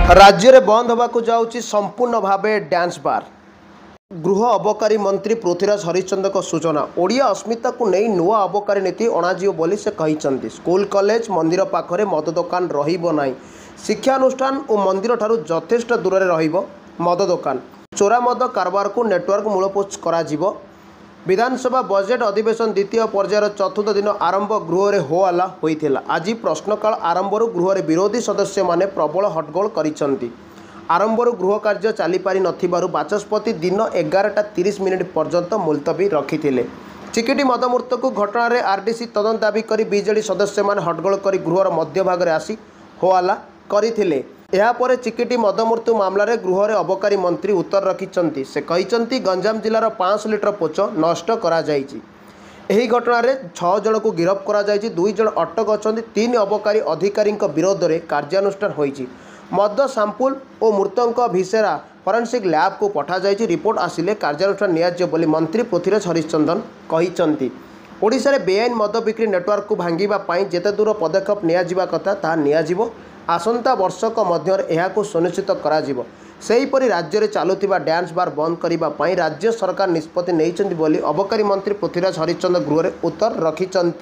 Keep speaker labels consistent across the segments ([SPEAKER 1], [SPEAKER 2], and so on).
[SPEAKER 1] राज्य में बंद होगाकू जाऊँगी संपूर्ण भावे डांस बार। गृह अबकारी मंत्री पृथ्वीराज हरिचंद्र सूचना। ओडिया अस्मिता को नहीं नुआ अबकारी नीति अणाजिव बोली से कहते। स्कूल कॉलेज मंदिर पाखरे मद दुकान रहिबो नाही। शिक्षानुष्ठान और मंदिर ठारू यथेष्ट दूर रहिबो मद दुकान। चोरा मद कारबार को नेटवर्क मूलपोच करा जिवो। विधानसभा बजेट अधिवेशन द्वितीय पर्यायर चतुर्थ दिन आरंभ गृह में हो हल्ला होइथिला। आज प्रश्नकाल आरंभरू गृह विरोधी सदस्य माने प्रबल हट्टगोल करिसंती। आरंभरू गृह कार्य चली पारि नथिबारु बाचस्पति दिन 11:30 पर्यंत मुलतवी रखिथिले। चिकिटी मदमूर्त को घटना रे आरडीसी तदंत दाबी करी बीजेडी सदस्य माने हट्टगोल करी गृहर मध्य भाग रे आसी हो हल्ला करिथिले। यापर चिकिटी मदमृत्यु मामलें गृह में अबकारी मंत्री उत्तर रखिंट। से कहते गंजाम जिलार 5 लिटर पोच नष्ट करा जायछि। एही घटना रे 6 जन को गिरफ्त करा जायछि। 2 जन अटक अछंती। 3 अबकारी अधिकारी विरोध में कार्यानुष्ठान होइछि। मद सांपुल और मृतक भिसेरा फरेन्सिक लैब को पठा जायछि। रिपोर्ट आसिले कार्यानुष्ठान नियाजियो बोली मंत्री पृथ्वीराज हरिचंदन कहिसंती। ओडिशा रे बेआईन मद बिक्री नेटवर्क को भांगिबा पई जेते दूर पदक्षेप नियाजिबा कथा ताहा नियाजिबो। आसंता वर्षक मध्य एहाकु सुनिश्चित कराजिबो। सेहीपरि राज्य में चलुथिबा डांस बार बंद करिबा पई राज्य सरकार निष्पत्ति नेइचंती बोली अबकारी मंत्री पृथ्वीराज हरिचंद्र गृह में उत्तर रखिंट।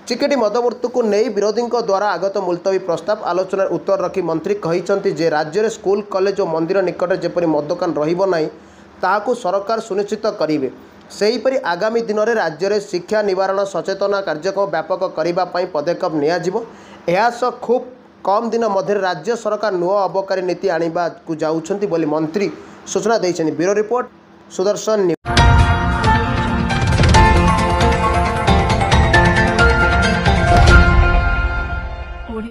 [SPEAKER 1] चिकिटी मदमृत्यु को नहीं विरोधी द्वारा आगत मुलतवी प्रस्ताव आलोचना उत्तर रखी मंत्री कहिसंती जे राज्य में स्कूल कॉलेज और मंदिर निकट जेपरि मद दुकान रहिबो नाही ताहाकु सरकार सुनिश्चित करिवे। सेहीपरि आगामी दिन में राज्य में शिक्षा निवारण सचेतना कार्यक्रम व्यापक करने पदक्षेप नियाजिबो। एहासह खूब कम दिन मध्य राज्य सरकार नुआ अबकारी नीति आने को जाउछंती बोली मंत्री सूचना देइछन्ती। Bureau report Sudarshan news.